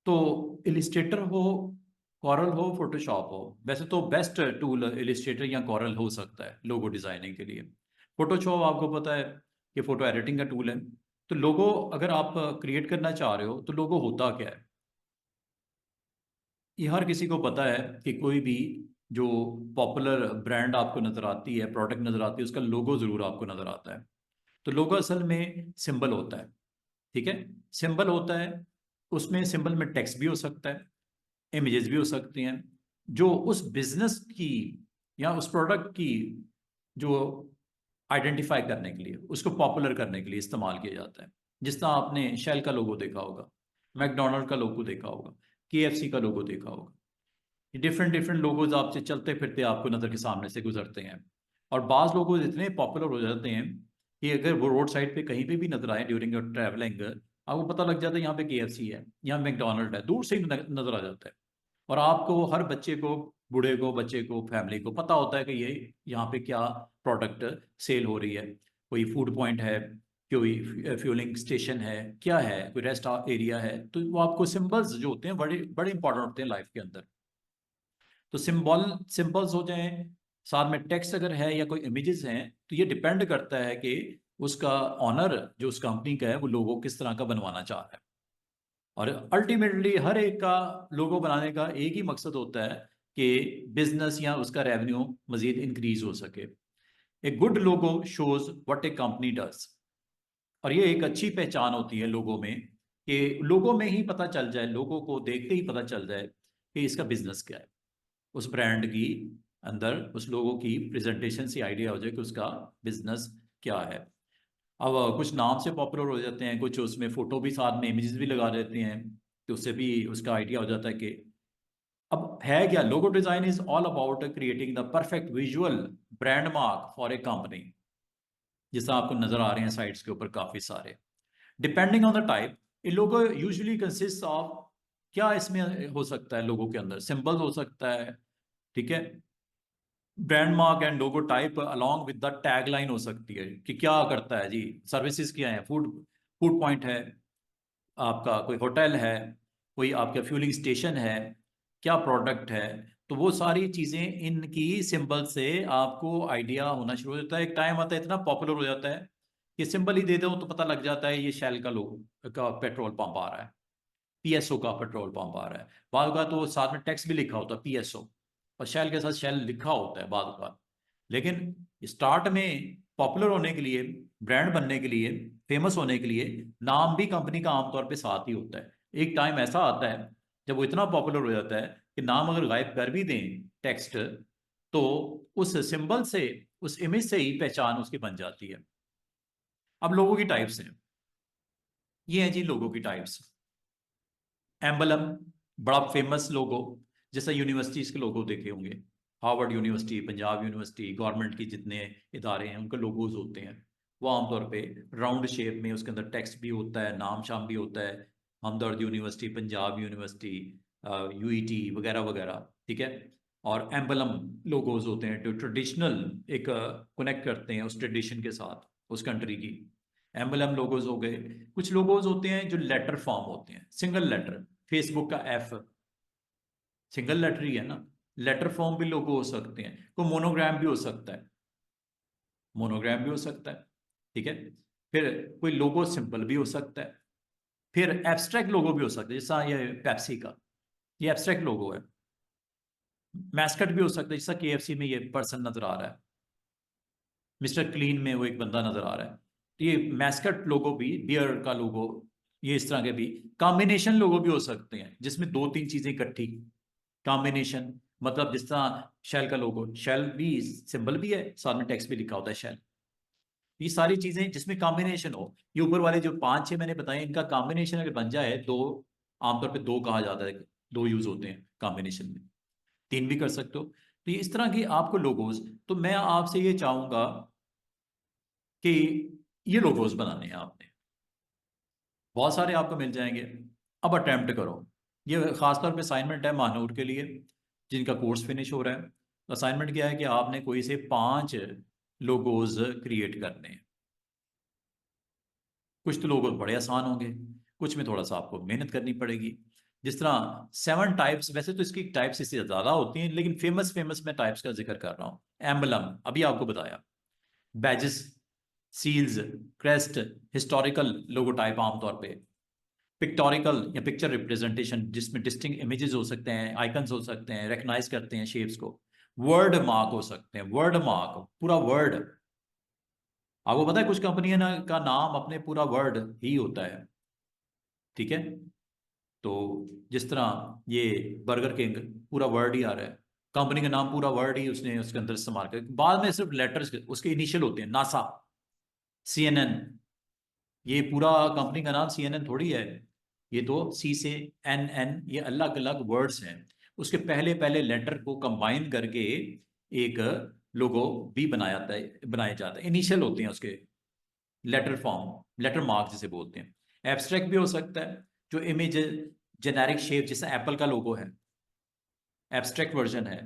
तो इलिस्ट्रेटर हो, कॉरल हो, फोटोशॉप हो, वैसे तो बेस्ट टूल इलिस्ट्रेटर या कॉरल हो सकता है लोगो डिजाइनिंग के लिए। फोटोशॉप आपको पता है कि फोटो एडिटिंग का टूल है। तो लोगो अगर आप क्रिएट करना चाह रहे हो तो लोगो होता क्या है, ये हर किसी को पता है कि कोई भी जो पॉपुलर ब्रांड आपको नजर आती है, प्रोडक्ट नजर आती है, उसका लोगो जरूर आपको नजर आता है। तो लोगो असल में सिंबल होता है। ठीक है, सिंबल होता है। उसमें सिंबल में टेक्स्ट भी हो सकता है, इमेजेस भी हो सकती हैं, जो उस बिजनेस की या उस प्रोडक्ट की जो आइडेंटिफाई करने के लिए, उसको पॉपुलर करने के लिए इस्तेमाल किया जाता है। जिस तरह आपने शेल का लोगो देखा होगा, मैकडोनल्ड का लोगो देखा होगा, केएफसी का लोगो देखा होगा। डिफरेंट डिफरेंट लोगोज आपसे चलते फिरते आपको नज़र के सामने से गुजरते हैं। और बाज लोगोज इतने पॉपुलर हो जाते हैं कि अगर वो रोड साइड पे कहीं पे भी नजर आए ड्यूरिंग योर ट्रैवलिंग, आपको पता लग जाता है यहाँ पे केएफसी है, यहाँ मैकडोनल्ड है, दूर से ही नजर आ जाता है। और आपको, हर बच्चे को, बूढ़े को, बच्चे को, फैमिली को पता होता है कि ये यहाँ पे क्या प्रोडक्ट सेल हो रही है। कोई फूड पॉइंट है, कोई फ्यूलिंग स्टेशन है, क्या है, कोई रेस्ट एरिया है। तो वो आपको सिंबल्स जो होते हैं बड़े बड़े इंपॉर्टेंट होते हैं लाइफ के अंदर। तो सिंबल्स हो जाएं, साथ में टेक्स्ट अगर है या कोई इमेजेस हैं, तो ये डिपेंड करता है कि उसका ऑनर जो उस कंपनी का है वो लोगो किस तरह का बनवाना चाह रहा है। और अल्टीमेटली हर एक का लोगो बनाने का एक ही मकसद होता है कि बिजनेस या उसका रेवेन्यू मजीद इंक्रीज हो सके। A good logo shows what A company does. और ये एक अच्छी पहचान होती है लोगों में, कि लोगों में ही पता चल जाए, लोगों को देखते ही पता चल जाए कि इसका बिजनेस क्या है। उस ब्रांड की अंदर उस लोगों की प्रेजेंटेशन से आइडिया हो जाए कि उसका बिजनेस क्या है। अब कुछ नाम से पॉपुलर हो जाते हैं, कुछ उसमें फोटो भी साथ में इमेजेस भी लगा देते हैं, तो उससे भी उसका आइडिया हो जाता है कि अब है क्या। Logo design is all about creating the perfect visual brand mark for a company, जैसा आपको नजर आ रहे हैं साइट्स के ऊपर काफी सारे। डिपेंडिंग ऑन द टाइप, ये लोगो यूजुअली कंसिस्ट ऑफ, क्या इसमें हो सकता है, लोगों के अंदर सिंबल हो सकता है, ठीक है, brand mark and logo type along with the tagline हो सकती है कि क्या करता है जी, सर्विसेज क्या है, फूड फूड पॉइंट है, आपका कोई होटल है, कोई आपका फ्यूलिंग स्टेशन है, क्या प्रोडक्ट है। तो वो सारी चीजें इनकी सिंबल से आपको आइडिया होना शुरू हो जाता है। एक टाइम आता है इतना पॉपुलर हो जाता है कि सिंबल ही दे दो तो पता लग जाता है ये शेल का लोग का पेट्रोल पंप आ रहा है, पीएसओ का पेट्रोल पंप आ रहा है। बाद का तो साथ में टेक्स्ट भी लिखा होता है पीएसओ, और शेल के साथ शेल लिखा होता है बाद का। लेकिन स्टार्ट में पॉपुलर होने के लिए, ब्रांड बनने के लिए, फेमस होने के लिए, नाम भी कंपनी का आमतौर पे साथ ही होता है। एक टाइम ऐसा आता है जब वो इतना पॉपुलर हो जाता है कि नाम अगर गायब कर भी दें टेक्स्ट, तो उस सिंबल से, उस इमेज से ही पहचान उसकी बन जाती है। अब लोगों की टाइप्स हैं, ये हैं जी लोगों की टाइप्स। एम्बलम, बड़ा फेमस लोगो, जैसा यूनिवर्सिटीज के लोगो देखे होंगे, Harvard university, Punjab university, government की जितने इदारे हैं उनके लोगोज होते हैं। वो आमतौर पे राउंड शेप में, उसके अंदर टेक्स्ट भी होता है, नाम शाम भी होता है, हमदर्द यूनिवर्सिटी, पंजाब यूनिवर्सिटी, यूईटी वगैरह वगैरह, ठीक है। और एम्बलम लोगोज होते हैं जो ट्रेडिशनल एक कनेक्ट करते हैं उस ट्रेडिशन के साथ, उस कंट्री की। एम्बलम लोगोज हो गए। कुछ लोगोज होते हैं जो लेटर फॉर्म होते हैं, सिंगल लेटर, फेसबुक का एफ सिंगल लेटर ही है ना। लेटर फॉर्म भी लोगो हो सकते हैं, कोई मोनोग्राम भी हो सकता है, मोनोग्राम भी हो सकता है, ठीक है। फिर कोई लोगो सिंपल भी हो सकता है। फिर एब्स्ट्रैक्ट लोगो भी हो सकता है, जैसा ये पेप्सी का, ये एब्स्ट्रैक्ट लोगो है। मैस्कट भी हो सकता है, जैसा केएफसी में ये पर्सन नजर आ रहा है, मिस्टर क्लीन में वो एक बंदा नजर आ रहा है। तो ये मैस्कट लोगो भी, बियर का लोगो, ये इस तरह के भी कॉम्बिनेशन लोगो भी हो सकते हैं जिसमें दो तीन चीजें इकट्ठी। कॉम्बिनेशन मतलब जिस तरह शेल का लोगो, शेल भी सिंबल भी है, साथ में टेक्स्ट भी लिखा होता है शेल। ये सारी चीजें जिसमें कॉम्बिनेशन हो, ये ऊपर वाले जो पांच छह मैंने बताए, इनका कॉम्बिनेशन अगर बन जाए दो, आमतौर पे दो कहा जाता है, दो यूज होते हैं कॉम्बिनेशन में, तीन भी कर सकते हो। तो ये इस तरह की आपको लोगोज, तो मैं आपसे ये चाहूंगा कि ये लोगोज बनाने हैं आपने, बहुत सारे आपको मिल जाएंगे। अब अटेम्प्ट करो। ये खासतौर पे असाइनमेंट है महानूर के लिए, जिनका कोर्स फिनिश हो रहा है। असाइनमेंट क्या है कि आपने कोई से पांच लोगोज क्रिएट करने हैं। कुछ तो लोगोज बड़े आसान होंगे, कुछ में थोड़ा सा आपको मेहनत करनी पड़ेगी। जिस तरह 7 टाइप्स, वैसे तो इसकी टाइप्स इससे ज़्यादा होती हैं, लेकिन फेमस फेमस मैं टाइप्स का जिक्र कर रहा हूँ। एम्बलम अभी आपको बताया, बैजेस, सील्स, क्रेस्ट, हिस्टोरिकल लोगो टाइप आमतौर पे, पिक्टोरिकल या पिक्चर रिप्रेजेंटेशन जिसमें डिस्टिंग इमेजेस हो सकते हैं, आइकन्स हो सकते हैं, रिकग्नाइज करते हैं शेप्स को, वर्ड मार्क हो सकते हैं, वर्ड मार्क पूरा वर्ड। आपको पता है कुछ कंपनियों का नाम अपने पूरा वर्ड ही होता है, ठीक है। तो जिस तरह ये बर्गर किंग पूरा वर्ड ही आ रहा है, कंपनी का नाम पूरा वर्ड ही उसने उसके अंदर इस्तेमाल कर, बाद में सिर्फ लेटर्स उसके इनिशियल होते हैं, नासा, CNN, ये पूरा कंपनी का नाम CNN थोड़ी है, ये तो सी से NN, ये अलग अलग वर्ड्स हैं, उसके पहले पहले लेटर को कंबाइन करके एक लोगो भी बनाया जाता है, इनिशियल होते हैं उसके, लेटर फॉर्म, लेटर मार्क जिसे बोलते हैं। एब्स्ट्रैक्ट भी हो सकता है, जो इमेज जेनेरिक शेप, जैसे एप्पल का लोगो है, एब्स्ट्रैक्ट वर्जन है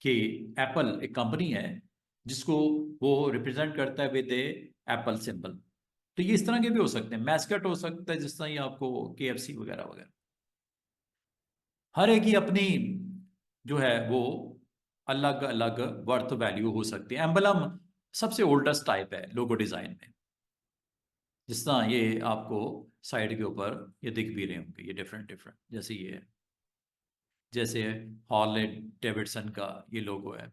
कि एप्पल एक कंपनी है जिसको वो रिप्रेजेंट करता है विद एप्पल सिंबल। तो ये इस तरह के भी हो सकते हैं, मैस्कट हो सकता है, जिस तरह ये आपको KFC वगैरह वगैरह, हर एक की अपनी जो है वो अलग अलग वर्थ वैल्यू हो सकती है। एम्बलम सबसे ओल्डेस्ट टाइप है लोगो डिजाइन में, जिस तरह ये आपको साइड के ऊपर ये दिख भी रहे होंगे, ये डिफरेंट डिफरेंट, जैसे ये है, जैसे हॉर्ले डेविडसन का ये लोगो है,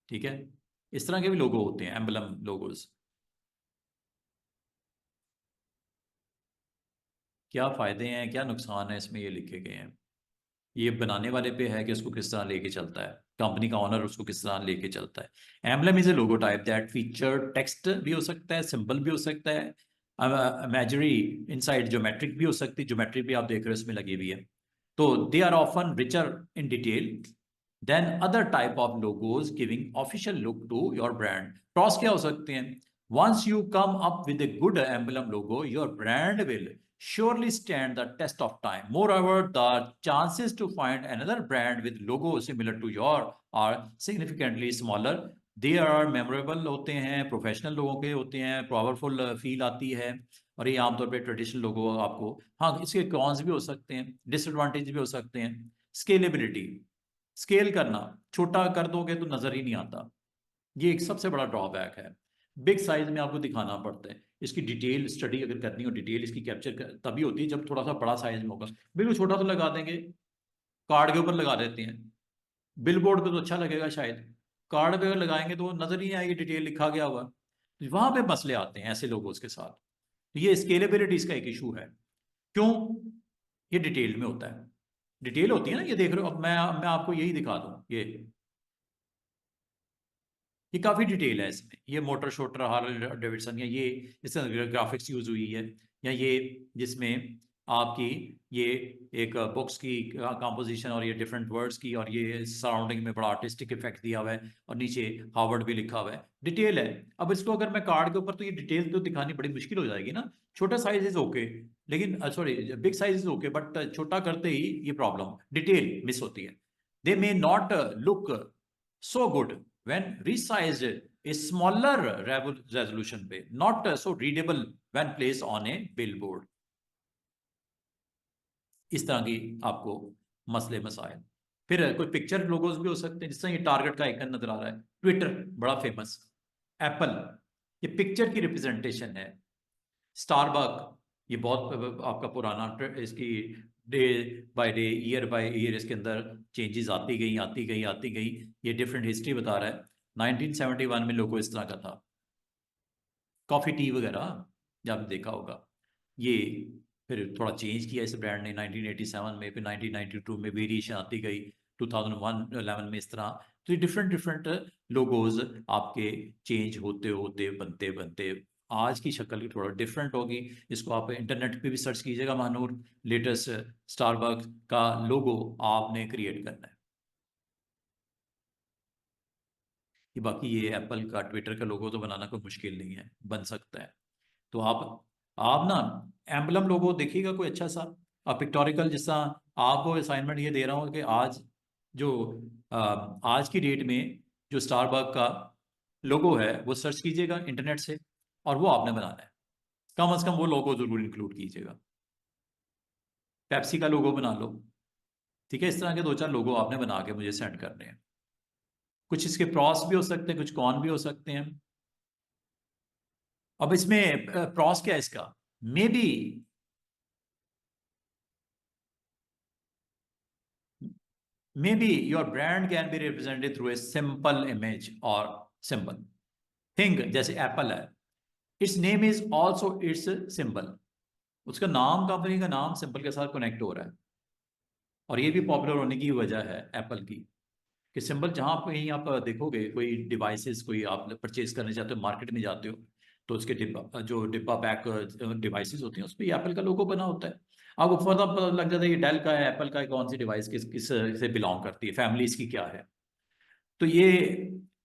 ठीक है। इस तरह के भी लोगो होते हैं, एम्बलम लोगोस। क्या फायदे हैं क्या नुकसान है इसमें, ये लिखे गए हैं। ये बनाने वाले पे है कि उसको किस तरह लेके चलता है, कंपनी का ऑनर उसको किस तरह लेके चलता है। Emblem is a logo type that feature text भी हो सकता है, सिंबल भी हो सकता है, इमेजरी इनसाइड ज्योमेट्रिक भी हो सकती है, ज्योमेट्रिक भी आप देख रहे हो इसमें लगी हुई है। तो they are often richer in detail than other type of logos, giving official look to your brand. Cross क्या हो सकते हैं, once you come up with a good emblem logo, your brand will surely stand the test of time. Moreover, the chances to find another brand with logo similar to your are significantly smaller. They are memorable होते हैं, professional लोगों के होते हैं, powerful feel आती है, और ये आमतौर पे ट्रेडिशनल लोगो आपको, हाँ इसके कॉन्स भी हो सकते हैं, डिसएडवांटेज भी हो सकते हैं। स्केलेबिलिटी, स्केल करना, छोटा कर दोगे तो नजर ही नहीं आता, ये एक सबसे बड़ा ड्रॉबैक है। बिग साइज में आपको दिखाना पड़ता है, इसकी डिटेल स्टडी अगर करनी हो, डिटेल इसकी कैप्चर तभी होती है जब थोड़ा सा बड़ा साइज में होगा। बिल्कुल छोटा तो लगा देंगे, कार्ड के ऊपर लगा देते हैं, बिल बोर्ड पे तो अच्छा लगेगा शायद, कार्ड पे अगर लगाएंगे तो नजर ही नहीं आएगी डिटेल लिखा गया हुआ, तो वहां पे मसले आते हैं ऐसे लोगों के साथ। तो ये स्केलेबिलिटी इसका एक इशू है। क्यों, ये डिटेल में होता है, डिटेल होती है ना, ये देख रहे हो, अब मैं आपको यही दिखा दूं, ये काफी डिटेल है इसमें, ये मोटर शोटर हार्ले डेविडसन, या ये इसमें ग्राफिक्स यूज हुई है, या ये जिसमें आपकी ये एक बुक्स की कंपोजिशन और ये डिफरेंट वर्ड्स की, और ये सराउंडिंग में बड़ा आर्टिस्टिक इफेक्ट दिया हुआ है, और नीचे हार्वर्ड भी लिखा हुआ है, डिटेल है। अब इसको अगर मैं कार्ड के ऊपर, तो ये डिटेल तो दिखानी बड़ी मुश्किल हो जाएगी ना। छोटा साइज इज ओके, लेकिन sorry big size is okay, but छोटा करते ही ये प्रॉब्लम, डिटेल मिस होती है। They may not look so good when resized a smaller resolution पे, not so readable when placed on a billboard। इस तरह की आपको मसले मसाइल। फिर कोई पिक्चर लोगोस भी हो सकते हैं, जिस तरह ये टारगेट का आइकन नजर आ रहा है, ट्विटर बड़ा फेमस, एप्पल ये पिक्चर की रिप्रेजेंटेशन है, स्टारबक ये बहुत आपका पुराना इसकी day by day, year by year इसके अंदर चेंजेस आती गई आती गई आती गई, ये डिफरेंट हिस्ट्री बता रहा है। 1971 में लोगों इस तरह का था, कॉफी टी वगैरह जब आपने देखा होगा, ये फिर थोड़ा चेंज किया इस ब्रांड ने 1987 में, फिर 1992 में वेरिएशन आती गई, 2011 में इस तरह। तो ये डिफरेंट डिफरेंट लोगोज आपके चेंज होते होते बनते बनते आज की शक्ल की थोड़ा डिफरेंट होगी। इसको आप इंटरनेट पे भी सर्च कीजिएगा, महानूर लेटेस्ट स्टारबक्स का लोगो आपने क्रिएट करना है। कि बाकी ये एप्पल का ट्विटर का लोगो तो बनाना कोई मुश्किल नहीं है, बन सकता है। तो आप ना एम्बलम लोगो देखिएगा कोई अच्छा सा, आप पिक्टोरिकल, जिस तरह आपको असाइनमेंट ये दे रहा हूँ कि आज जो आज की डेट में जो स्टारबक का लोगो है वो सर्च कीजिएगा इंटरनेट से, और वो आपने बनाना है, कम से कम वो लोगो जरूर इंक्लूड कीजिएगा। पेप्सी का लोगो बना लो, ठीक है। इस तरह के 2-4 लोगो आपने बना के मुझे सेंड करने हैं। कुछ इसके प्रॉस भी हो सकते हैं, कुछ कॉन भी हो सकते हैं। अब इसमें प्रॉस क्या है इसका? May be maybe your brand can be represented through a simple image or symbol. Think जैसे एप्पल है, its name is also its symbol. उसका नाम, कंपनी का नाम सिंबल के साथ कनेक्ट हो रहा है। और ये भी पॉपुलर होने की वजह है एप्पल की, कि सिंबल जहां पे ही आप देखोगे, कोई डिवाइसेस कोई आप परचेज करने जाते हो, मार्केट में जाते हो, तो उसके डिब्बा, जो डिब्बा पैक डिवाइसेस होती हैं, उस पर एप्पल का लोगो बना होता है। आपको फौरन पता लग जाता है ये डेल का है, एप्पल का है, कौन सी डिवाइस किस किस से बिलोंग करती है, फैमिली इसकी क्या है। तो ये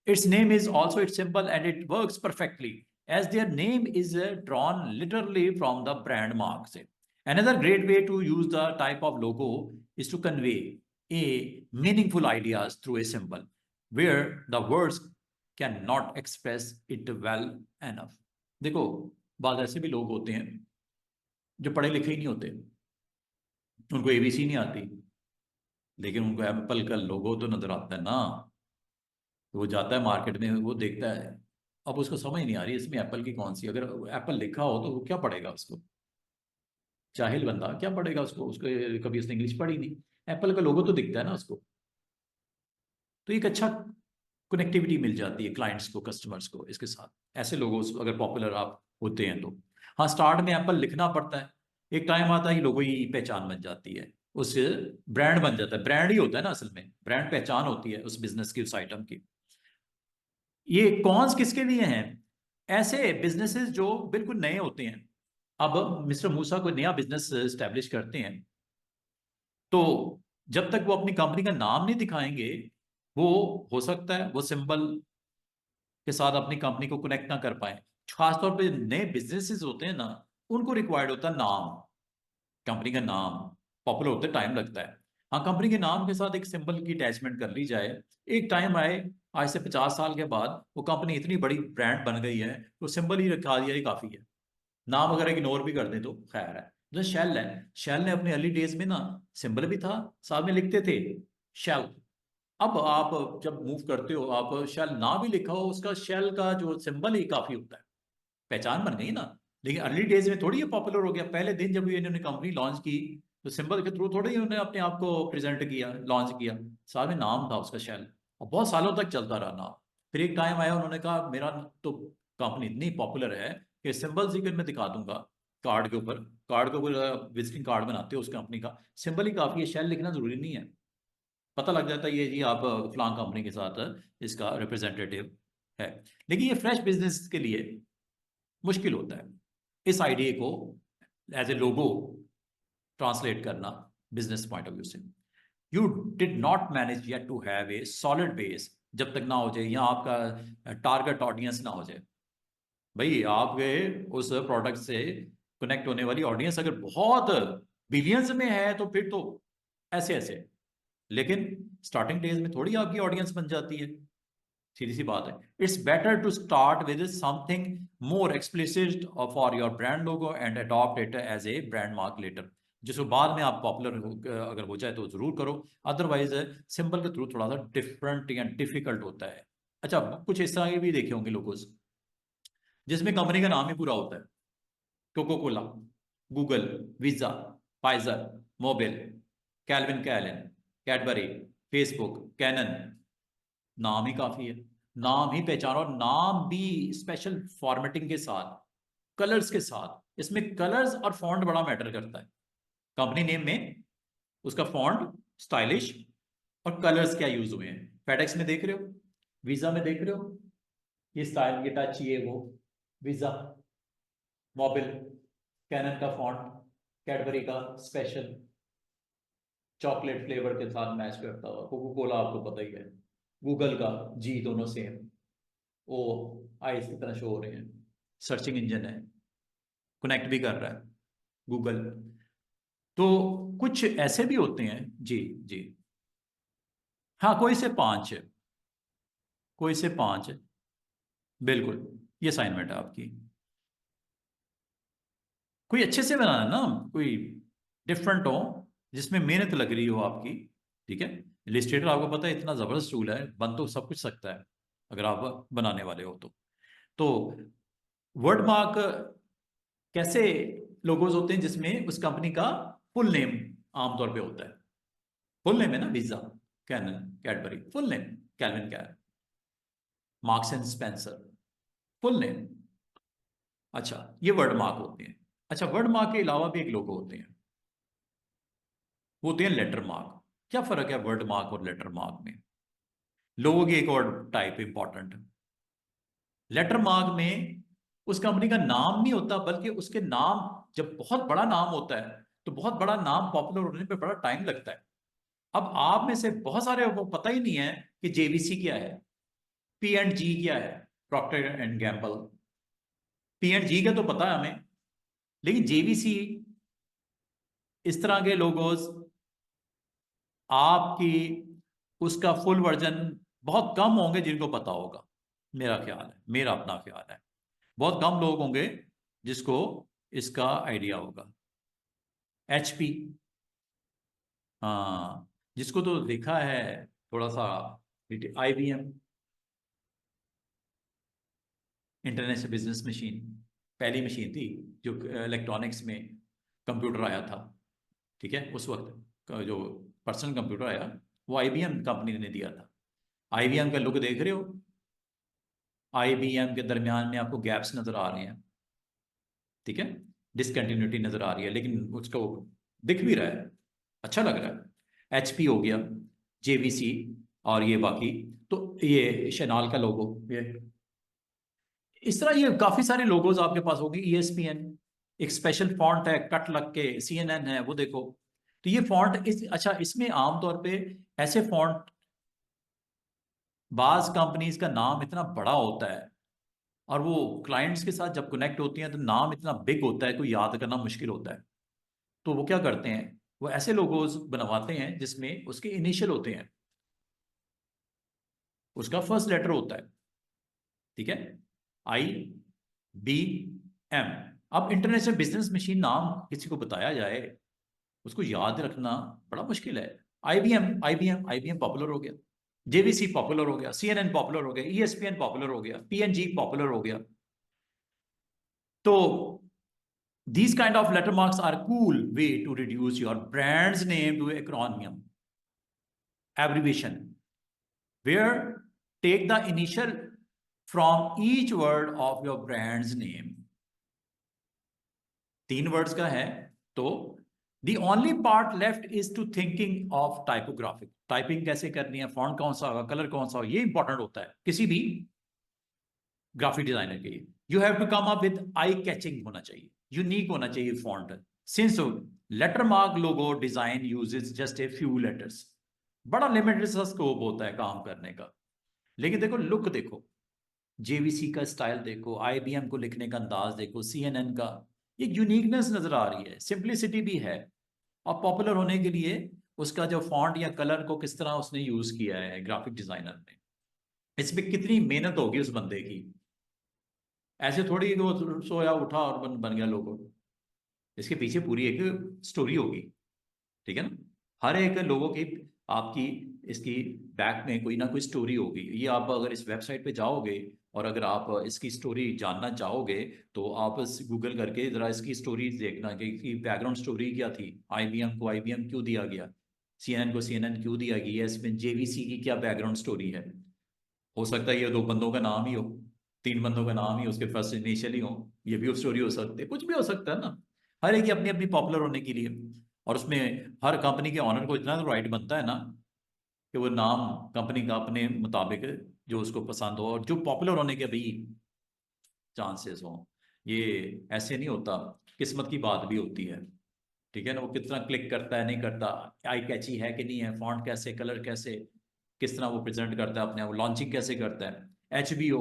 its name is also its symbol and it works perfectly as their name is drawn literally from the brand mark से। Another great way to use the type of logo is to convey a meaningful ideas through a symbol where the words cannot express it well enough. देखो, बाद ऐसे भी लोग होते हैं जो पढ़े लिखे ही नहीं होते, उनको एबीसी नहीं आती, लेकिन उनको एप्पल का लोगो तो नजर आता है ना। तो वो जाता है मार्केट में, वो देखता है, अब उसको समझ नहीं आ रही इसमें एप्पल की कौन सी, अगर एप्पल लिखा हो तो वो क्या पढ़ेगा उसको? जाहिल बंदा क्या पढ़ेगा उसको, उसको कभी उसने इंग्लिश पढ़ी नहीं, एप्पल का लोगो तो दिखता है ना उसको। तो एक अच्छा कनेक्टिविटी मिल जाती है क्लाइंट्स को, कस्टमर्स को इसके साथ, ऐसे लोगों अगर पॉपुलर आप होते हैं तो। हाँ, स्टार्ट में एप्पल लिखना पड़ता है, एक टाइम आता है लोगो ही पहचान बन जाती है, उससे ब्रांड बन जाता है। ब्रांड ही होता है ना असल में, ब्रांड पहचान होती है उस बिजनेस की, उस आइटम की। ये कॉन्स किसके लिए हैं? ऐसे बिजनेसेस जो बिल्कुल नए होते हैं। अब मिस्टर मूसा कोई नया बिजनेस स्टैब्लिश करते हैं, तो जब तक वो अपनी कंपनी का नाम नहीं दिखाएंगे, वो हो सकता है वो सिंबल के साथ अपनी कंपनी को कनेक्ट ना कर पाए। खासतौर पे नए बिजनेसेस होते हैं ना, उनको रिक्वायर्ड होता है नाम, कंपनी का नाम। पॉपुलर होते टाइम लगता है। हाँ, कंपनी के नाम के साथ एक सिंबल की अटैचमेंट कर ली जाए, एक टाइम आए, आज से 50 साल के बाद वो कंपनी इतनी बड़ी ब्रांड बन गई है, तो सिंबल ही रखा दिया ही काफी है। नाम अगर इग्नोर भी कर दें तो खैर है। जैसे शेल है, शेल ने अपने अर्ली डेज में ना सिंबल भी था, साथ में लिखते थे शेल। अब आप जब मूव करते हो, आप शेल ना भी लिखा हो, उसका शेल का जो सिंबल ही काफी होता है, पहचान बन गई ना। लेकिन अर्ली डेज में थोड़ी ये पॉपुलर हो गया, पहले दिन जब ये इन्होंने कंपनी लॉन्च की, तो सिंबल के थ्रू थोड़ी उन्होंने अपने आप को प्रेजेंट किया, लॉन्च किया। साथ में नाम था उसका शेल, और बहुत सालों तक चलता रहा नाम। फिर एक टाइम आया, उन्होंने कहा मेरा तो कंपनी इतनी पॉपुलर है कि सिंबल ही मैं दिखा दूंगा कार्ड के ऊपर। कार्ड के ऊपर विजिटिंग कार्ड बनाते हो उस कंपनी का, सिंबल ही काफी है, शेल लिखना जरूरी नहीं है। पता लग जाता है ये जी आप फलां कंपनी के साथ इसका रिप्रेजेंटेटिव है। लेकिन ये फ्रेश बिजनेस के लिए मुश्किल होता है इस आइडिया को एज ए लोगो ट्रांसलेट करना बिजनेस पॉइंट ऑफ व्यू से। You did not manage yet to have a solid base, जब तक ना हो जाए, या आपका टारगेट ऑडियंस ना हो जाए। भाई आपके उस प्रोडक्ट से कनेक्ट होने वाली ऑडियंस अगर बहुत बिलियंस में है, तो फिर तो ऐसे ऐसे। लेकिन स्टार्टिंग डेज में थोड़ी आपकी ऑडियंस बन जाती है, सीधी सी बात है। It's better to start with something more explicit for your brand logo and adopt it as a brand mark letter, जिसको बाद में आप पॉपुलर अगर हो जाए तो जरूर करो। अदरवाइज सिंबल के थ्रू थोड़ा सा डिफरेंट या डिफिकल्ट होता है। अच्छा, कुछ इस तरह के भी देखे होंगे लोगों, जिसमें कंपनी का नाम ही पूरा होता है, Coca Cola, Google, Visa, Pfizer, Mobil, Calvin Klein, Cadbury, Facebook, Canon. नाम ही काफी है, नाम ही पहचान, और नाम भी स्पेशल फॉर्मेटिंग के साथ, कलर्स के साथ। इसमें कलर्स और फॉन्ट बड़ा मैटर करता है कंपनी नेम में, उसका फॉन्ट स्टाइलिश, और कलर्स क्या यूज हुए हैं। फेडेक्स में देख रहे हो, वीजा में देख रहे हो, ये स्टाइल, ये टच, ये वो, वीजा, मोबिल, कैनन का फॉन्ट, कैडबरी का स्पेशल चॉकलेट फ्लेवर के साथ मैच करता हुआ, कोको कोला आपको पता ही है, गूगल का जी, दोनों सेम, वो आईज की तरह शो हो रहे हैं, सर्चिंग इंजन है, कनेक्ट भी कर रहा है गूगल। तो कुछ ऐसे भी होते हैं जी। जी हाँ, कोई से पांच है, कोई से पांच है, बिल्कुल। ये असाइनमेंट है आपकी, कोई अच्छे से बनाना ना, कोई डिफरेंट हो। जिसमें मेहनत लग रही हो आपकी, ठीक है। इलिस्ट्रेटर आपको पता है इतना जबरदस्त टूल है, बन तो सब कुछ सकता है अगर आप बनाने वाले हो तो वर्ड मार्क कैसे लोगोज होते हैं जिसमें उस कंपनी का फुल नेम आमतौर पे होता है। फुल नेम है ना, Visa, Canon, Cadbury, full name, Calvin Klein, Marks and Spencer, full name. अच्छा, ये वर्ड मार्क होते हैं। अच्छा, वर्ड मार्क के अलावा भी एक लोगो होते हैं, वो होते हैं लेटर मार्क। क्या फर्क है वर्ड मार्क और लेटर मार्क में? लोगों की एक और टाइप इंपॉर्टेंट, लेटर मार्क में उस कंपनी का नाम नहीं होता, बल्कि उसके नाम, जब बहुत बड़ा नाम होता है तो बहुत बड़ा नाम पॉपुलर होने पे बड़ा टाइम लगता है। अब आप में से बहुत सारे को पता ही नहीं है कि जेवीसी क्या है, पी एंड जी क्या है, Procter and Gamble. P and G का तो पता है हमें, लेकिन जेवीसी, इस तरह के लोगोस आपकी, उसका फुल वर्जन बहुत कम होंगे जिनको पता होगा। मेरा ख्याल है, मेरा अपना ख्याल है, बहुत कम लोग होंगे जिसको इसका आइडिया होगा। एचपी, हाँ, जिसको तो देखा है थोड़ा सा। आईबीएम, इंटरनेशनल बिजनेस मशीन, पहली मशीन थी जो इलेक्ट्रॉनिक्स में कंप्यूटर आया था, ठीक है। उस वक्त का जो पर्सनल कंप्यूटर आया वो आईबीएम कंपनी ने दिया था। आईबीएम का लुक देख रहे हो, आईबीएम के दरमियान में आपको गैप्स नजर आ रहे हैं, ठीक है, डिसकंटिन्यूटी नजर आ रही है, लेकिन उसको दिख भी रहा है, अच्छा लग रहा है। एचपी हो गया, जेवीसी, और ये बाकी, तो ये शनाल का लोगो, ये इस तरह ये काफी सारे लोगोज आपके पास होगी। ईएसपीएन, एक स्पेशल फॉन्ट है कट लग के, सीएनएन है वो देखो। तो ये फॉन्ट अच्छा, इसमें आमतौर पे ऐसे फॉन्ट, बाज कंपनीज का नाम इतना बड़ा होता है और वो क्लाइंट्स के साथ जब कनेक्ट होती हैं तो नाम इतना बिग होता है, कोई याद करना मुश्किल होता है। तो वो क्या करते हैं, वो ऐसे लोगोज बनवाते हैं जिसमें उसके इनिशियल होते हैं, उसका फर्स्ट लेटर होता है, ठीक है, आई बी एम। अब इंटरनेशनल बिजनेस मशीन नाम किसी को बताया जाए, उसको याद रखना बड़ा मुश्किल है। आईबीएम, आईबीएम, आईबीएम पॉपुलर हो गया, जेवीसी पॉपुलर हो गया, सीएनएन पॉपुलर हो गया, ईएसपीएन पॉपुलर हो गया, पीएनजी पॉपुलर हो गया। तो these kind of letter marks are a cool way to reduce your brand's name to acronym, abbreviation, where take the initial from each word of your brand's name. 3 words का है, तो the only part left is to thinking of typographic, typing कैसे करनी है, font कौन सा होगा, colour कौन सा होगा, ये इंपॉर्टेंट होता है किसी भी ग्राफिक डिजाइनर के लिए। You have to come up with eye catching होना चाहिए, यूनिक होना चाहिए font. Since letter mark logo design uses just a few letters, बड़ा लिमिटेड सा स्कोप होता है काम करने का। लेकिन देखो लुक देखो, जेवीसी का स्टाइल देखो, आईबीएम को लिखने का अंदाज देखो, सीएनएन का एक यूनिकनेस नजर आ रही है, सिंप्लिसिटी भी है। और पॉपुलर होने के लिए उसका जो फॉन्ट या कलर को किस तरह उसने यूज किया है ग्राफिक डिजाइनर ने, इसमें कितनी मेहनत होगी उस बंदे की। ऐसे थोड़ी वो सोया उठा और बन गया लोगो, इसके पीछे पूरी एक स्टोरी होगी, ठीक है ना। हर एक लोगों की, आपकी, इसकी बैक में कोई ना कोई स्टोरी होगी। ये आप अगर इस वेबसाइट पे जाओगे और अगर आप इसकी स्टोरी जानना चाहोगे तो आप गूगल करके जरा इसकी स्टोरी देखना कि बैकग्राउंड स्टोरी क्या थी, आईबीएम को आईबीएम क्यों दिया गया, सीएनएन को सीएनएन क्यों दिया गया, इसमें जेवीसी की क्या बैकग्राउंड स्टोरी है। हो सकता है ये 2 बंदों का नाम ही हो, 3 बंदों का नाम ही उसके फर्स्ट इनिशियल ही हो, ये भी स्टोरी हो सकती है, कुछ भी हो सकता है ना। हर एक की अपनी अपनी पॉपुलर होने के लिए, और उसमें हर कंपनी के ऑनर को इतना तो राइट बनता है ना कि वो नाम कंपनी का अपने मुताबिक जो उसको पसंद हो और जो पॉपुलर होने के भी चांसेस हो। ये ऐसे नहीं होता, किस्मत की बात भी होती है, ठीक है ना। वो कितना क्लिक करता है नहीं करता, आई कैची है कि नहीं है, फॉन्ट कैसे, कलर कैसे, किस तरह वो प्रेजेंट करता है अपने आप, लॉन्चिंग कैसे करता है। एचबीओ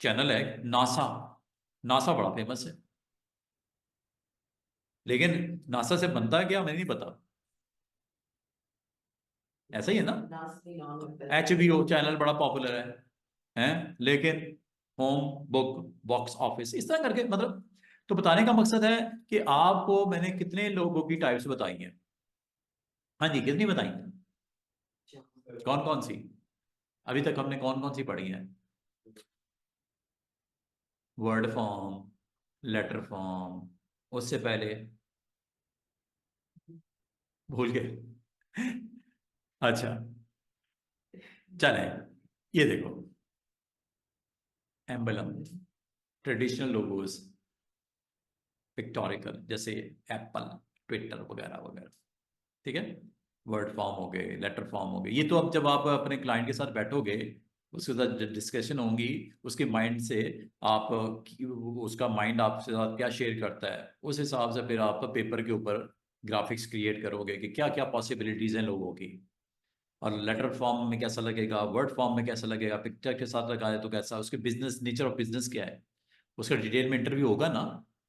चैनल है, नासा, नासा बड़ा फेमस है, लेकिन नासा से बनता है क्या हमें नहीं पता, ऐसा ही है ना। एचबीओ चैनल बड़ा पॉपुलर है, हैं, लेकिन होम बुक, बॉक्स ऑफिस, इस तरह करके मतलब तो बताने का मकसद है कि आपको मैंने कितने लोगों की टाइप्स बताई हैं। हाँ जी, कितनी बताई हैं? कौन कौन सी? अभी तक हमने कौन कौन सी पढ़ी है? वर्ड फॉर्म, लेटर फॉर्म, उससे पहले भूल गए। अच्छा, चले, ये देखो, एम्बलम, ट्रेडिशनल लोगोस, पिक्टोरिकल, जैसे एप्पल, ट्विटर वगैरह वगैरह, ठीक है। वर्ड फॉर्म हो गए, लेटर फॉर्म हो गए, ये तो अब जब आप अपने क्लाइंट के साथ बैठोगे, उसके साथ डिस्कशन होंगी, उसके माइंड से आप उसका माइंड आपसे साथ क्या शेयर करता है, उस हिसाब से फिर आप पेपर के ऊपर ग्राफिक्स क्रिएट करोगे कि क्या क्या पॉसिबिलिटीज हैं लोगों की। और लेटर फॉर्म में कैसा लगेगा, वर्ड फॉर्म में कैसा लगेगा, पिक्चर के साथ लगाए तो कैसा, उसके बिजनेस, नेचर ऑफ बिजनेस क्या है, उसका डिटेल में इंटरव्यू होगा ना।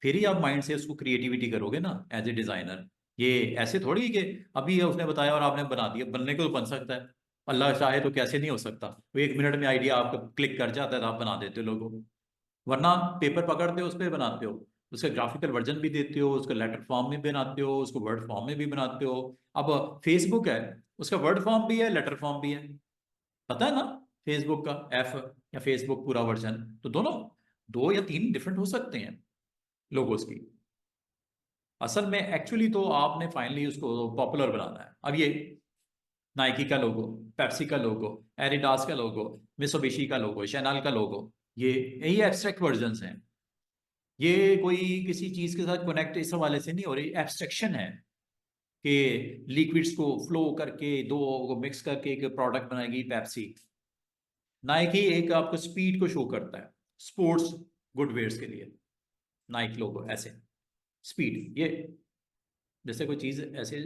फिर ही आप माइंड से उसको क्रिएटिविटी करोगे ना एज ए डिजाइनर। ये ऐसे थोड़ी कि अभी ये उसने बताया और आपने बना दिया, बनने को तो बन सकता है, अल्लाह चाहे तो कैसे नहीं हो सकता, वो 1 मिनट में आइडिया आपका क्लिक कर जाता है तो आप बना देते हो लोगों को। वरना पेपर पकड़ते हो, उस पर बनाते हो, उसका ग्राफिकल वर्जन भी देते हो, उसका लेटर फॉर्म में बनाते हो, उसको वर्ड फॉर्म में भी बनाते हो। अब फेसबुक है, उसका वर्ड फॉर्म भी है, लेटर फॉर्म भी है, पता है ना, फेसबुक का एफ या फेसबुक पूरा वर्जन, तो दोनों, 2 या 3 डिफरेंट हो सकते हैं लोगोस की। असल में एक्चुअली तो आपने फाइनली उसको पॉपुलर बनाना है। अब ये नाइकी का लोगो, पेप्सी का लोगो, एडिडास का लोगो, मित्सुबिशी का लोगो, शैनल का लोगो, ये यही एब्स्ट्रैक्ट वर्जन्स हैं। ये कोई किसी चीज के साथ कनेक्ट इस हवाले से नहीं हो रही, एब्स्ट्रैक्शन है कि लिक्विड्स को फ्लो करके दो को मिक्स करके एक प्रोडक्ट बनाएगी पेप्सी। नाइकी एक आपको स्पीड को शो करता है, स्पोर्ट्स गुडवेयर्स के लिए नाइक लोगो ऐसे, स्पीड, ये जैसे कोई चीज ऐसे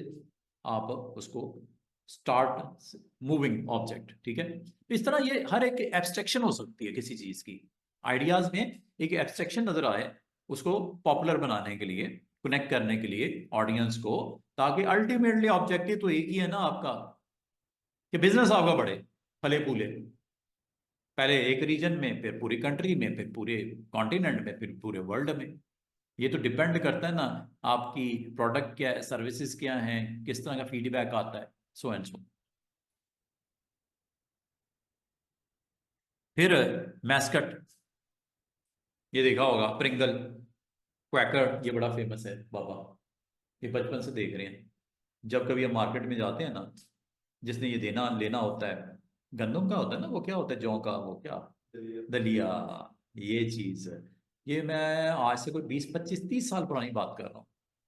आप उसको स्टार्ट मूविंग ऑब्जेक्ट, ठीक है। तो इस तरह ये हर एक एब्स्ट्रैक्शन हो सकती है किसी चीज की, आइडियाज में एक एब्स्ट्रैक्शन नजर आए, उसको पॉपुलर बनाने के लिए, कनेक्ट करने के लिए ऑडियंस को, ताकि अल्टीमेटली ऑब्जेक्टिव तो एक ही है ना आपका, कि बिजनेस आपका बढ़े, फले फूले, पहले एक रीजन में, फिर पूरी कंट्री में, फिर पूरे कॉन्टिनेंट में, फिर पूरे वर्ल्ड में। ये तो डिपेंड करता है ना, आपकी प्रोडक्ट क्या है, सर्विसेज क्या हैं, किस तरह का फीडबैक आता है, सो एंड सो। फिर मैस्कट, ये देखा होगा, प्रिंगल, क्वैकर, ये बड़ा फेमस है बाबा, ये बचपन से देख रहे हैं। जब कभी हम मार्केट में जाते हैं ना, जिसने ये देना लेना होता है, गंदम का होता है ना, वो क्या होता है, जौ का, वो क्या, दलिया, ये चीज है। ये मैं आज से कोई 20 25 30 साल पुरानी बात कर रहा हूँ।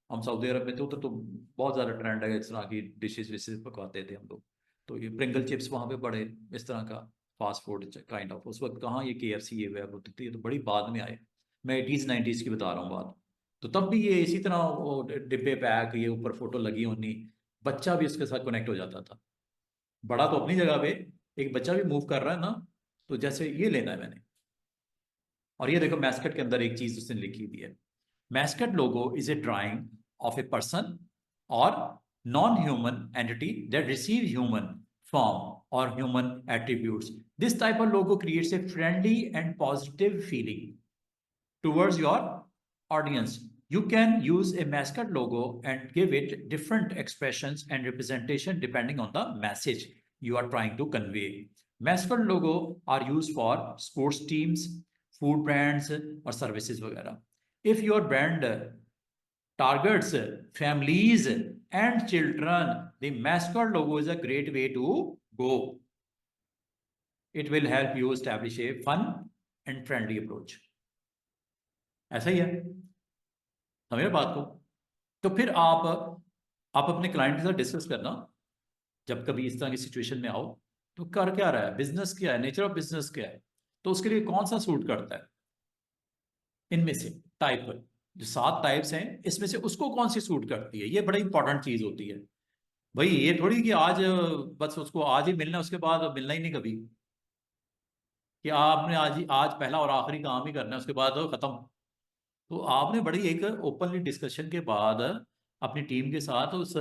हम सऊदी अरब में थे, उधर तो बहुत ज्यादा ट्रेंड है इस तरह की डिशेज विशेज पकाते थे हम लोग। तो ये प्रिंगल चिप्स वहां पे बड़े, इस तरह का फास्ट फूड काइंड ऑफ, उस वक्त कहाँ ये KFC ये वेब होती थी, ये तो बड़ी बाद में आए। मैं 80s 90s की बता रहा हूँ बात। तो तब भी ये इसी तरह वो डिब्बे पैक, ये ऊपर फोटो लगी होनी, बच्चा भी उसके साथ कनेक्ट हो जाता था। बड़ा तो अपनी जगह पे, एक बच्चा भी मूव कर रहा है ना, तो जैसे ये लेना है मैंने। और ये देखो मैस्कट के अंदर एक चीज उसने लिखी हुई है, mascot logo is a drawing of a person और non human entity that receive human form और human attributes. This type of logo creates a friendly and positive feeling towards your audience. You can use a mascot logo and give it different expressions and representation depending on the message you are trying to convey. Mascot logo are used for sports teams, food brands, or services वगैरह. If your brand targets families and children, the mascot logo is a great way to go. It will help you establish a fun and friendly approach. ऐसा ही है, समझ रहे बात को। तो फिर आप अपने क्लाइंट के साथ डिस्कस करना, जब कभी इस तरह की सिचुएशन में आओ, तो कर क्या रहा है, बिजनेस क्या है, नेचर ऑफ बिजनेस क्या है, तो उसके लिए कौन सा सूट करता है, इनमें से टाइप, जो 7 टाइप्स हैं इसमें से उसको कौन सी सूट करती है, ये बड़ी इंपॉर्टेंट चीज होती है। भाई ये थोड़ी कि आज बस उसको आज ही मिलना है, उसके बाद मिलना ही नहीं कभी, कि आपने आज पहला और आखिरी काम ही करना है, उसके बाद खत्म। तो आपने बड़ी एक ओपनली डिस्कशन के बाद अपनी टीम के साथ, उस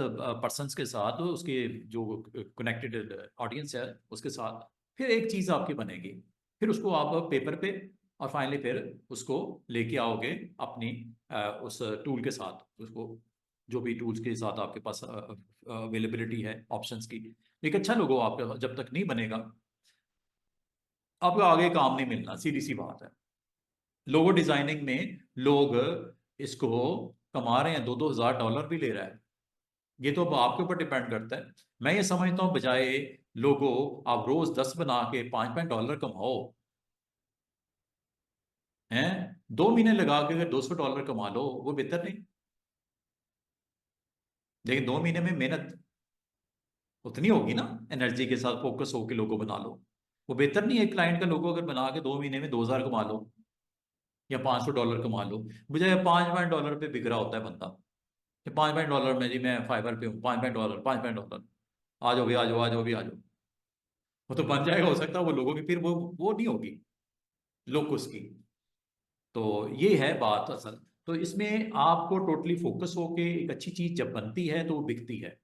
पर्सन्स के साथ, उसके जो कनेक्टेड ऑडियंस है उसके साथ, फिर एक चीज़ आपकी बनेगी, फिर उसको आप पेपर पे और फाइनली फिर उसको लेके आओगे अपनी उस टूल के साथ, उसको जो भी टूल्स के साथ आपके पास अवेलेबिलिटी है ऑप्शंस की। एक अच्छा लोगो आपका जब तक नहीं बनेगा, आपको आगे काम नहीं मिलना, सीधी सी बात है। लोगो डिजाइनिंग में लोग इसको कमा रहे हैं, $2,000 भी ले रहा है। ये तो अब आपके ऊपर डिपेंड करता है। मैं ये समझता हूँ बजाय लोगो आप रोज 10 बना के $5 कमाओ, हैं 2 महीने लगा के अगर $200 कमा लो, वो बेहतर नहीं? लेकिन 2 महीने में मेहनत उतनी होगी ना, एनर्जी के साथ फोकस होकर लोगो बना लो। वो बेहतर नहीं है क्लाइंट का लोगो अगर बना के 2 महीने में 2,000 कमा लो या $500 कमा लो, मुझे $5 पे बिक रहा होता है बंदा कि $5 में जी मैं फाइबर पे हूँ, $5, $5 आ जाओ भी, आ जाओ, आ जाओ भी, आ जाओ। वो तो बन जाएगा, हो सकता है वो लोगों की फिर वो नहीं होगी लोकस की। तो ये है बात असल। तो इसमें आपको टोटली फोकस होके एक अच्छी चीज जब बनती है तो वो बिकती है।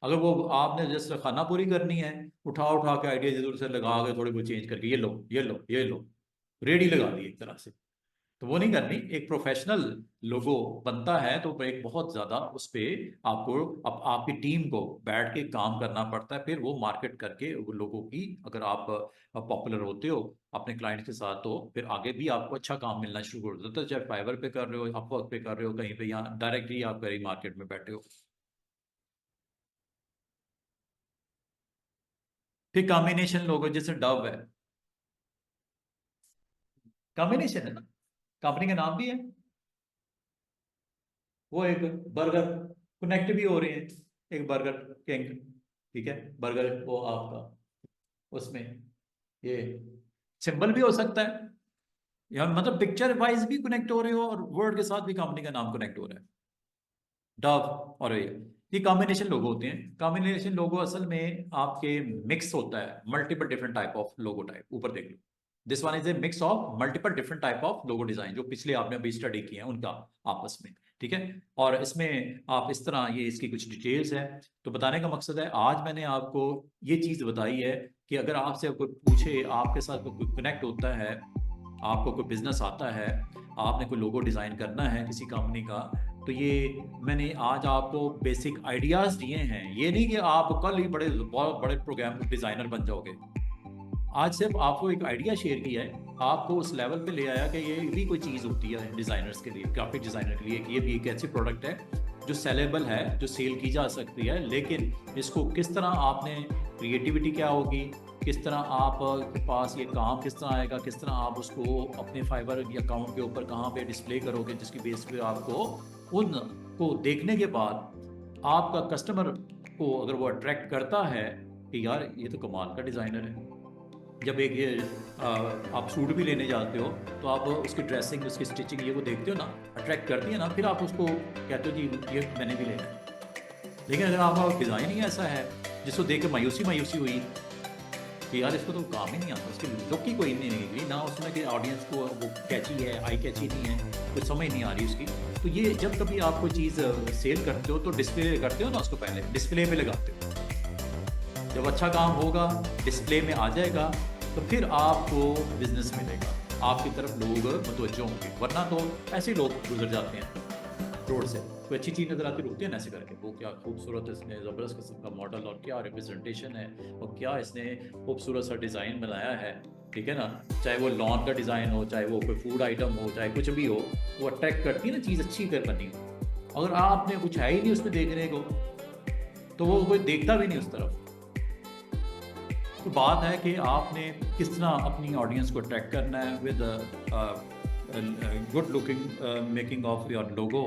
अगर वो आपने जस्ट खाना पूरी करनी है, उठा उठा के आइडिया इधर से लगा के थोड़ी बहुत चेंज करके ये लो, ये लो, ये लो, रेडी लगा दी एक तरह से, तो वो नहीं करनी। एक प्रोफेशनल लोगो बनता है तो एक बहुत ज्यादा उस पे आपको आपकी टीम को बैठ के काम करना पड़ता है, फिर वो मार्केट करके वो लोगों की, अगर आप पॉपुलर होते हो अपने क्लाइंट के साथ, तो फिर आगे भी आपको अच्छा काम मिलना शुरू कर देता है, चाहे फाइवर पे कर रहे हो, अपवर्क पे कर रहे हो, कहीं पे, या डायरेक्टली आप कहीं मार्केट में बैठे हो। फिर कॉम्बिनेशन लोगो जैसे डव है, कॉम्बिनेशन है ना, कंपनी का नाम भी है। वो एक बर्गर कनेक्ट भी हो रहे हैं, एक बर्गर किंग, ठीक है, बर्गर वो आपका उसमें ये सिंबल भी हो सकता है, या मतलब पिक्चर वाइज भी कनेक्ट हो रहे हो और वर्ड के साथ भी कंपनी का नाम कनेक्ट हो रहा है, डव। और ये कॉम्बिनेशन लोगो होते हैं। कॉम्बिनेशन लोगो असल में आपके मिक्स होता है multiple different type of logo type, ऊपर देख लो, this one is a mix of multiple different type of logo design, जो पिछले आपने अभी स्टडी किए हैं उनका आपस में, ठीक है। और इसमें आप इस तरह, ये इसकी कुछ डिटेल्स है। तो बताने का मकसद है आज मैंने आपको ये चीज बताई है कि अगर आपसे कोई पूछे, आपके साथ कोई कनेक्ट होता है, आपको कोई बिजनेस आता है, आपने कोई लोगो डिजाइन करना है किसी कंपनी का, तो ये मैंने आज आपको बेसिक आइडियाज दिए हैं। ये नहीं कि आप कल ही बड़े बहुत बड़े प्रोग्राम डिजाइनर बन जाओगे। आज सिर्फ आपको एक आइडिया शेयर किया है, आपको उस लेवल पे ले आया कि ये भी कोई चीज़ होती है डिज़ाइनर्स के लिए, ग्राफिक डिज़ाइनर के लिए, कि ये भी एक ऐसी प्रोडक्ट है जो सेलेबल है, जो सेल की जा सकती है, लेकिन इसको किस तरह आपने, क्रिएटिविटी क्या होगी, किस तरह आप के पास ये काम किस तरह आएगा, किस तरह आप उसको अपने फाइबर या अकाउंट के ऊपर कहाँ पे डिस्प्ले करोगे, जिसकी बेस पे आपको उन को देखने के बाद आपका कस्टमर को अगर वो अट्रैक्ट करता है कि यार ये तो कमाल का डिज़ाइनर है। जब एक ये आप सूट भी लेने जाते हो तो आप उसकी ड्रेसिंग, उसकी स्टिचिंग, ये वो देखते हो ना, अट्रैक्ट करती है ना, फिर आप उसको कहते हो जी ये मैंने भी लेना है। लेकिन अगर आपका डिज़ाइन ही ऐसा है जिसको देख के मायूसी मायूसी हुई कि यार इसको तो काम ही नहीं आता, उसकी लुक ही कोई नहीं निकली ना, उसमें कि ऑडियंस को वो कैची है, आई कैची नहीं है, कुछ समझ नहीं आ रही उसकी, तो ये जब कभी आप कोई चीज़ सेल करते हो तो डिस्प्ले करते हो ना, उसको पहले डिस्प्ले पे लगाते हो। जब अच्छा काम होगा, डिस्प्ले में आ जाएगा, तो फिर आपको बिजनेस मिलेगा, आपकी तरफ लोग मुतवज्जो होंगे, वरना तो ऐसे लोग गुजर जाते हैं रोड से, कोई अच्छी चीज़ नजर आती रुकते हैं ना ऐसे करके, वो क्या खूबसूरत इसने ज़बरदस्त किस्म का मॉडल और क्या रिप्रेजेंटेशन है और क्या इसने खूबसूरत सा डिज़ाइन बनाया है, ठीक है ना। चाहे वो लॉन का डिज़ाइन हो, चाहे वो कोई फूड आइटम हो, चाहे कुछ भी हो, वो अट्रैक्ट करती है ना चीज़ अच्छी कर बनी हो। अगर आपने कुछ है ही नहीं उसमें देखने को, तो वो कोई देखता भी नहीं उस तरफ। तो बात है कि आपने किस तरह अपनी ऑडियंस को अट्रैक्ट करना है with good looking making of your logo.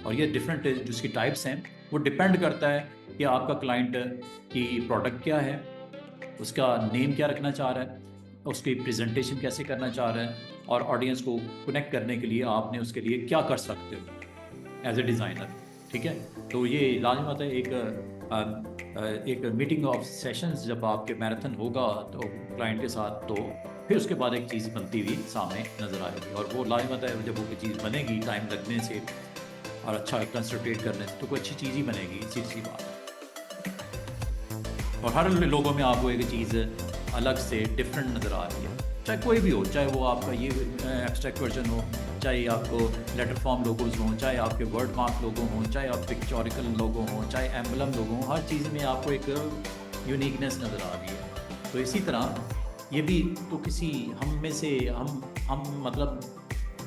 और ये डिफरेंट जिसकी टाइप्स हैं वो डिपेंड करता है कि आपका क्लाइंट की प्रोडक्ट क्या है, उसका नेम क्या रखना चाह रहा है, उसकी प्रेजेंटेशन कैसे करना चाह रहा है, और ऑडियंस को कनेक्ट करने के लिए आपने उसके लिए क्या कर सकते हो एज ए डिज़ाइनर, ठीक है। तो ये लाजमत है एक मीटिंग ऑफ सेशंस जब आपके मैराथन होगा तो क्लाइंट के साथ, तो फिर उसके बाद एक चीज़ बनती हुई सामने नज़र आएगी, और वो लाजमत है जब वो चीज़ बनेगी टाइम लगने से और अच्छा कंसंट्रेट करने से, तो कोई अच्छी चीज़ ही बनेगी, सीधी सी बात है। और हर लोगों में आपको एक चीज़ अलग से डिफरेंट नज़र आ रही है। चाहे कोई भी हो, चाहे वो आपका ये एब्स्ट्रैक्ट वर्जन हो, चाहे आपको लेटर फॉर्म लोगोज हों, चाहे आपके वर्ड मार्क लोगो हों, चाहे आप पिक्चोरिकल लोगो हों, चाहे एम्बलम लोगो हों, हर चीज़ में आपको एक यूनिकनेस नज़र आ रही है। तो इसी तरह ये भी तो किसी हम में से हम मतलब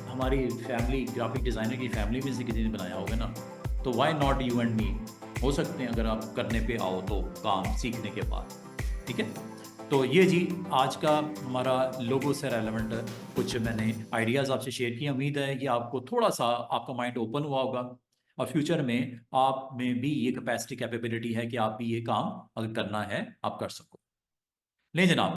हमारी फैमिली ग्राफिक डिज़ाइनर की फैमिली में से किसी ने बनाया होगा ना, तो why not you and me, हो सकते हैं अगर आप करने पे आओ तो काम सीखने के बाद। ठीक है, तो ये जी आज का हमारा लोगो से रेलेवेंट कुछ मैंने आइडियाज़ आपसे शेयर किए। उम्मीद है कि आपको थोड़ा सा आपका माइंड ओपन हुआ होगा और फ्यूचर में आप में भी ये कैपेसिटी कैपेबिलिटी है कि आप भी ये काम अगर करना है आप कर सको। नहीं जनाब।